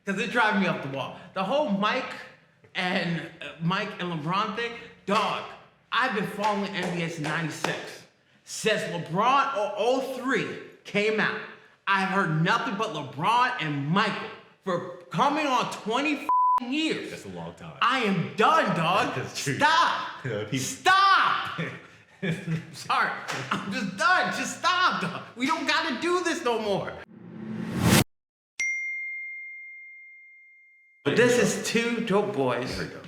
because it drives me up the wall. The whole Mike and LeBron thing, dog. I've been following NBA since '96. Since LeBron 03 came out, I've heard nothing but LeBron and Michael for coming on 20 years. That's a long time. I am done, dog. That's true. Stop. People- Stop. Sorry, I'm just done. Just stop, dog. We don't gotta do this no more. But this is two dope boys There we go.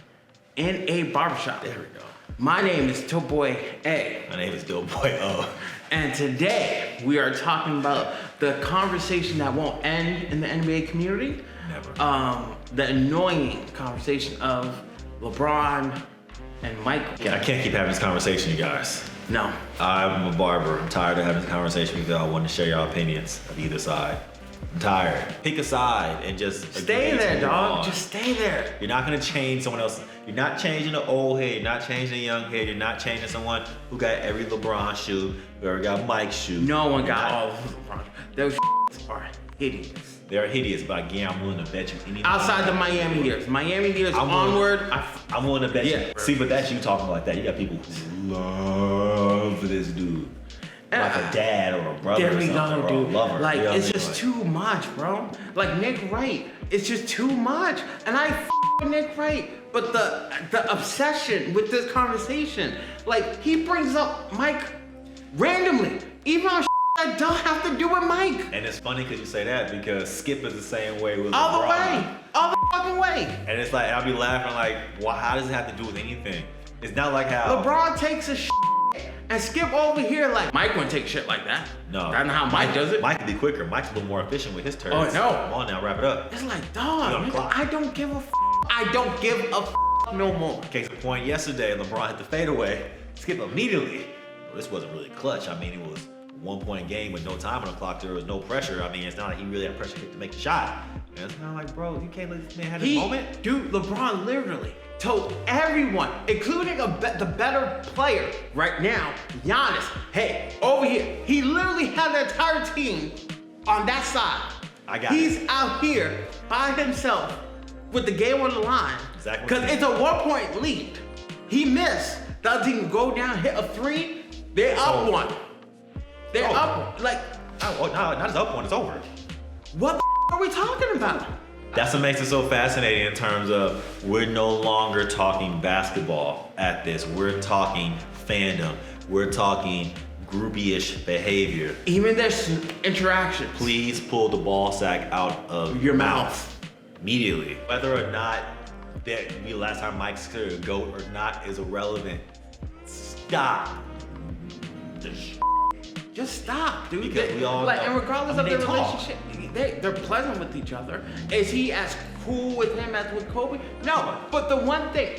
in a barbershop. There we go. My name is Dope Boy A. My name is Dope Boy O. And today we are talking about the conversation that won't end in the NBA community. Never. The annoying conversation of LeBron and Michael. I can't keep having this conversation, you guys. No. I'm a barber. I'm tired of having this conversation with y'all. I want to share your opinions of either side. I'm tired. Pick a side and just Stay agree to there, move dog. on. Just stay there. You're not gonna change someone else. You're not changing the old head. You're not changing the young head. You're not changing someone who got every LeBron shoe, who ever got Mike's shoe. No one You're got not- all of LeBron. Those are hideous. They're hideous, but again, I'm willing to bet you anything. Outside the Miami years. Miami years I'm onward. I'm willing to bet Yeah. you. See, but that's you talking like that. You got people who love this dude. Like a dad or a brother There or we something, go, or a dude. lover. Like, You know what it's I mean? just too much, bro. Like, Nick Wright, it's just too much. And I with Nick Wright. But the obsession with this conversation, like, he brings up Mike randomly. Even on that don't have to do with Mike. And it's funny because you say that because Skip is the same way with All the LeBron. way. All the fucking way. And it's like, I'll be laughing like, well, how does it have to do with anything? It's not like how LeBron takes a and Skip over here like, Mike wouldn't take shit like that. No. That's not how Mike does it. Mike can be quicker. Mike's a little more efficient with his turns. Oh, I know. Come on now, wrap it up. It's like, You on dog, the clock. I don't give a I don't give a no more. Case in point, yesterday, LeBron hit the fadeaway. Skip immediately. Well, this wasn't really clutch. I mean, it was 1 point game with no time on the clock. There was no pressure. I mean, it's not like he really had pressure to make the shot. And it's not like, bro, you can't let this man have his moment. Dude, LeBron literally told everyone, including the better player right now, Giannis, hey, over here. He literally had the entire team on that side. I got He's it. out here by himself with the game on the line. Exactly. Because it's a 1 point lead. He missed. The other team go down, hit a three. They're up over. one. They're It's up. Like, No, not his up one. It's over. what the are we talking about? That's what makes it so fascinating in terms of we're no longer talking basketball at this. We're talking fandom. We're talking groupie-ish behavior. Even there's interactions. Please pull the ball sack out of Your mouth. immediately. Whether or not that the last time Mike's cleared a GOAT or not is irrelevant. Stop. Just stop, dude. Because we all like, know. and regardless I mean, of they their talk. relationship, they're pleasant with each other. Is he as cool with him as with Kobe? No. But the one thing,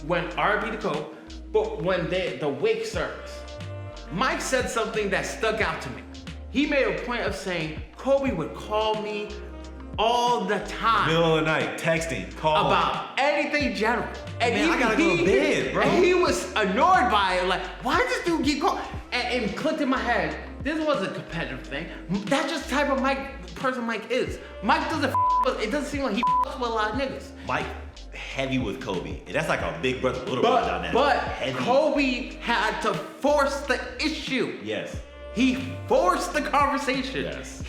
when RB to Kobe, but when the wake service, Mike said something that stuck out to me. He made a point of saying Kobe would call me all the time. Middle of the night, texting, calling. About anything general. And Man, I gotta go to bed, bro. And he was annoyed by it, like, why does this dude keep calling? And it clicked in my head, this was a competitive thing. That's just the type of person Mike is. Mike doesn't it doesn't seem like he with a lot of niggas. Mike heavy with Kobe. And that's like a big brother, little brother dynamic. But Heavy. Kobe had to force the issue. Yes. He forced the conversation. Yes.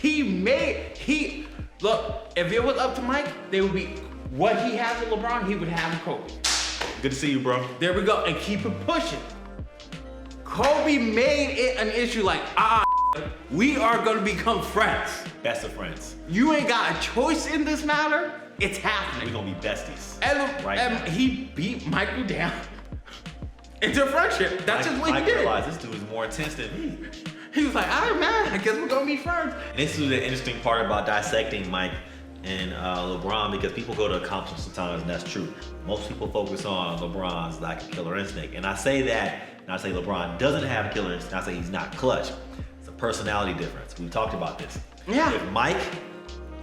Look, if it was up to Mike, they would be, what he has with LeBron, he would have with Kobe. Good to see you, bro. There we go, and keep it pushing. Kobe made it an issue like, we are gonna become friends. Best of friends. You ain't got a choice in this matter, it's We're happening. gonna be besties. And, Right and now. he beat Michael down into friendship. That's just what Mike he did. realized this dude is more intense than me. He was like, all right, man, I guess we're gonna be friends. And this is the interesting part about dissecting Mike and LeBron, because people go to accomplishments sometimes, and that's true. Most people focus on LeBron's lack of killer instinct. And I say that, and I say LeBron doesn't have a killer instinct, I say he's not clutch. It's a personality difference. We've talked about this. Yeah. If Mike,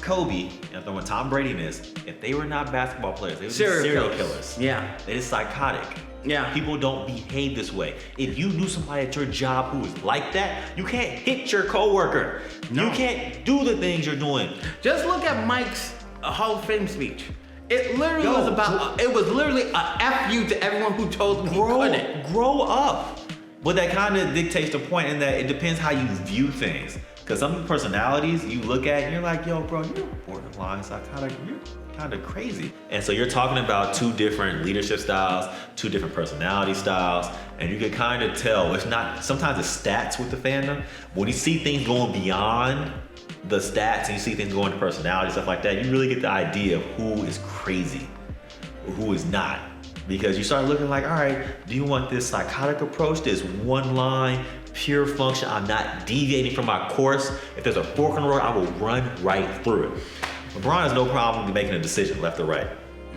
Kobe, and when Tom Brady is, if they were not basketball players, they would be Serial serial killers. killers. Yeah. It is psychotic. Yeah. People don't behave this way. If you knew somebody at your job who was like that, you can't hit your coworker. No. You can't do the things you're doing. Just look at Mike's a Hall of Fame speech. It literally was about. It was literally a F you to everyone who told him he couldn't. Grow up. But that kind of dictates the point in that it depends how you view things. Because some personalities you look at and you're like, yo, bro, you're borderline psychotic. You're kind of crazy. And so you're talking about two different leadership styles, two different personality styles, and you can kind of tell. It's not, sometimes it's stats with the fandom. When you see things going beyond the stats and you see things going to personality, stuff like that, you really get the idea of who is crazy or who is not. Because you start looking like, all right, do you want this psychotic approach, this one line, pure function, I'm not deviating from my course. If there's a fork in the road, I will run right through it. LeBron has no problem making a decision left or right,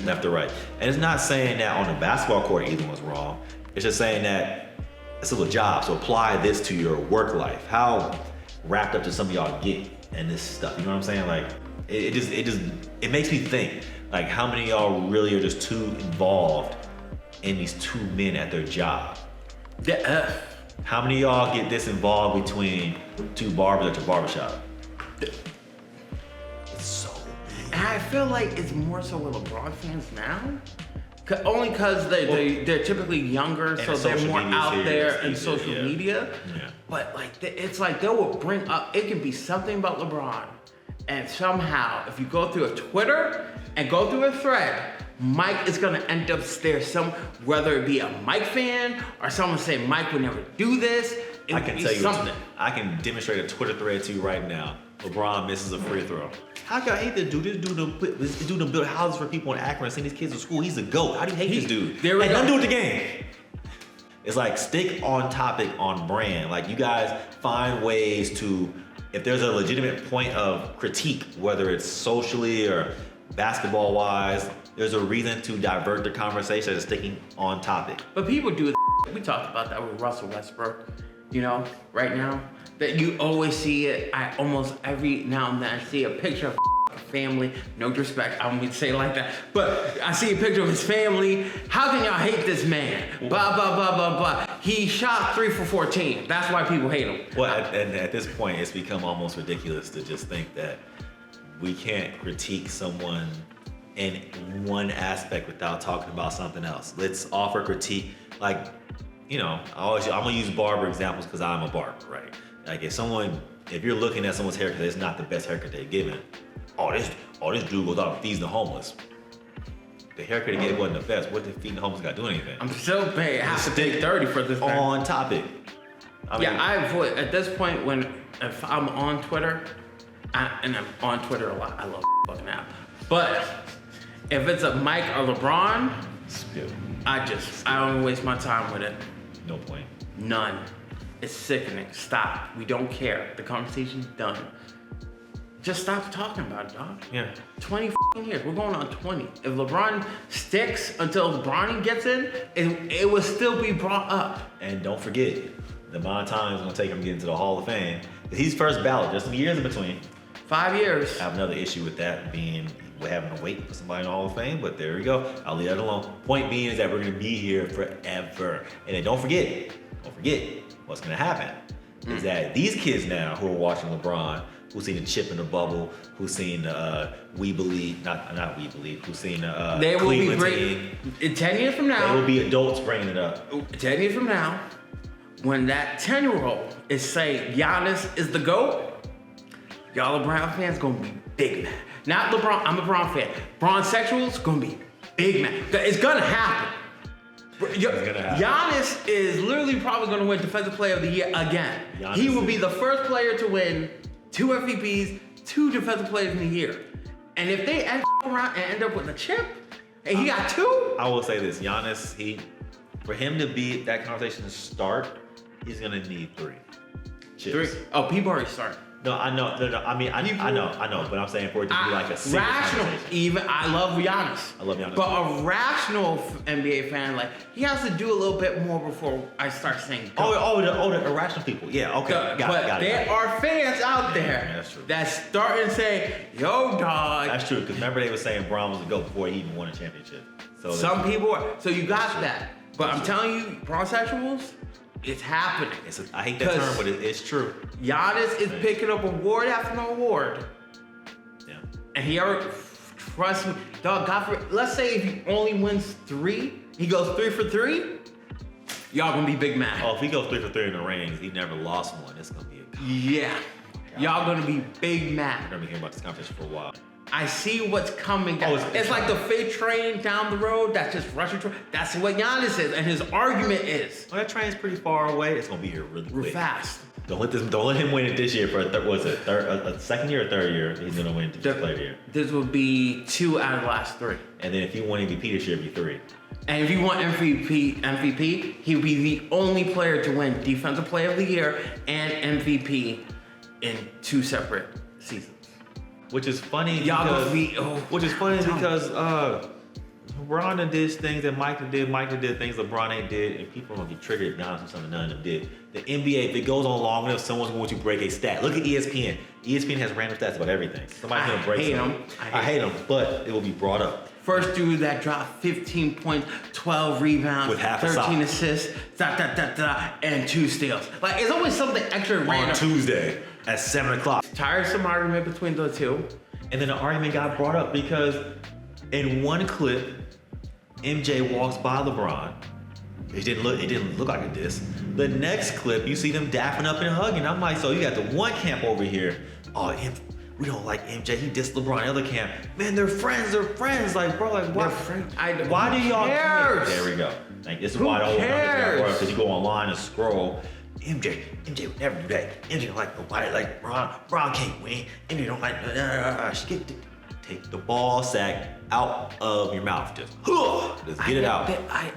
left or right. And it's not saying that on the basketball court either was wrong. It's just saying that it's still a job, so apply this to your work life. How wrapped up do some of y'all get in this stuff? You know what I'm saying? Like, it makes me think, like, how many of y'all really are just too involved in these two men at their job? Yeah. How many of y'all get this involved between two barbers at your barbershop? It's so big. And I feel like it's more so with LeBron fans now. Only because they're typically younger, so they're more out there in social media. Yeah. But like, it's like they will bring up, it can be something about LeBron. And somehow, if you go through a Twitter and go through a thread, Mike is gonna end up there whether it be a Mike fan or someone saying Mike would never do this. I can tell you something. I can demonstrate a Twitter thread to you right now. LeBron misses a free throw. How can I hate this dude? This dude build houses for people in Akron and send these kids to school. He's a GOAT. How do you hate this dude? There we go. Nothing to do with the game. It's like stick on topic, on brand. Like you guys find ways to, if there's a legitimate point of critique, whether it's socially or basketball wise, there's a reason to divert the conversation and sticking on topic. But people do. We talked about that with Russell Westbrook. You know, right now that you always see it. I almost every now and then I see a picture of a family. No disrespect, I don't mean to say it like that, but I see a picture of his family. How can y'all hate this man? Blah blah blah blah blah. He shot 3 for 14. That's why people hate him. Well, and at this point, it's become almost ridiculous to just think that we can't critique someone in one aspect without talking about something else. Let's offer critique. Like, you know, I'm gonna use barber examples because I'm a barber, right? Like if you're looking at someone's haircut, it's not the best haircut they've given. This dude goes out and feeds the homeless. The haircut he gave wasn't the best. What did feeding the homeless got to do anything? I'm still paying. I have to pay 30 for this. On topic. I avoid at this point if I'm on Twitter, and I'm on Twitter a lot. I love fucking app. But if it's a Mike or LeBron, I don't waste my time with it. No point. None. It's sickening. Stop. We don't care. The conversation's done. Just stop talking about it, dog. Yeah. 20 years. We're going on 20. If LeBron sticks until Bronny gets in, it will still be brought up. And don't forget, the amount of time it's gonna take him to get into the Hall of Fame. He's first ballot. There's some years in between. 5 years. I have another issue with that being we're having to wait for somebody in the Hall of Fame, but there we go. I'll leave that alone. Point being is that we're gonna be here forever. And then don't forget what's gonna happen is that these kids now who are watching LeBron, who's seen the chip in the bubble, who's seen We Believe, not We Believe, who's seen they will Cleveland be team. 10 years from now. They will be adults bringing it up. 10 years from now, when that 10-year-old is saying Giannis is the GOAT, y'all LeBron fans gonna be big mad. Not LeBron, I'm a LeBron fan. Bron sexuals gonna be big mad. It's gonna happen. Giannis is literally probably gonna win Defensive Player of the Year again. He will be the first player to win 2 MVPs, 2 Defensive Players of the Year. And if they end around and end up with a chip, and he got 2? I will say this, Giannis, for him to be that conversation to start, he's gonna need 3 chips. 3? Oh, people already started. No, I know. No, I mean, I know, but I'm saying for it to be like a serious rational. conversation. I love Giannis. I love Giannis. But a rational NBA fan, like, he has to do a little bit more before I start saying go. The irrational people. Yeah, okay. Got it. There are fans out there that's starting to say, yo, dog. That's true, because remember they were saying Bron was a GOAT before he even won a championship. So some people are. So you got that. But I'm telling you, bronsexuals, it's happening. I hate that term, but it's true. Giannis is picking up award after award. Yeah. And he already, Trust me, dog. Let's say if he only wins 3, he goes 3 for 3. Y'all gonna be big mad. Oh, if he goes 3 for 3 in the rings, he never lost one. It's gonna be a Yeah. Y'all gonna be big mad. We're gonna be hearing about this competition for a while. I see what's coming. Oh, It's like the freight train down the road that's just rushing through. That's what Giannis is, and his argument is Well, that train's pretty far away. It's gonna be here really we're quick. fast. Don't let him win it this year for a second year or third year. He's gonna win Defensive Player of the Year. This would be 2 out of the last 3. And then if he won MVP this year, it'd be 3. And if you want MVP, he would be the only player to win Defensive Player of the Year and MVP in 2 separate seasons. Which is funny. Y'all because, gonna be Which is funny because LeBron did things that Michael did. Michael did things LeBron ain't did, and people gonna get triggered down to something none of them did. The NBA, if it goes on long enough, someone's going to break a stat. Look at ESPN. ESPN has random stats about everything. Somebody's gonna break something. I hate them, but it will be brought up. First dude that dropped 15 points, 12 rebounds, With half a 13 sock. assists, and 2 steals. Like, it's always something extra random. On Tuesday at 7 o'clock. Tiresome argument between the two. And then the argument got brought up because in one clip, MJ walks by LeBron. It didn't look like a diss. The next clip, you see them dapping up and hugging. I'm like, so you got the one camp over here. Oh, we don't like MJ. He dissed LeBron. The other camp, man, they're friends. Like, bro, like, why? Why do y'all care? There we go. Like, this is why the whole cares? because you go online and scroll. MJ would never do that. MJ don't like nobody. Like Ron can't win. MJ don't like. Take the ball sack out of your mouth. Just get it out,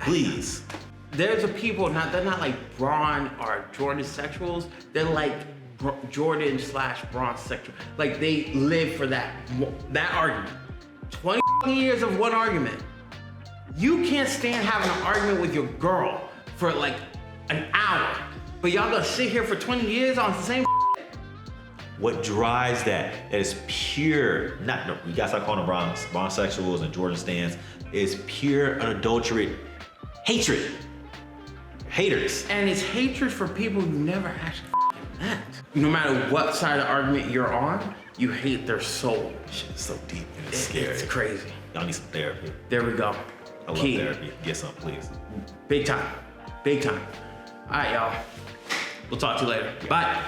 please. There's a people they're not like Braun or Jordan sexuals. They're like Jordan / Braun sexual. Like, they live for that argument. 20 years of one argument. You can't stand having an argument with your girl for like an hour, but y'all gonna sit here for 20 years on the same. What drives that is pure, we gotta start calling them Braun sexuals and Jordan stans, is pure unadulterated hatred. Haters. And it's hatred for people you never actually met. No matter what side of the argument you're on, you hate their soul. Shit is so deep and it's scary. It's crazy. Y'all need some therapy. There we go. I love therapy. Get some, please. Big time. Big time. All right, y'all. We'll talk to you later. Bye.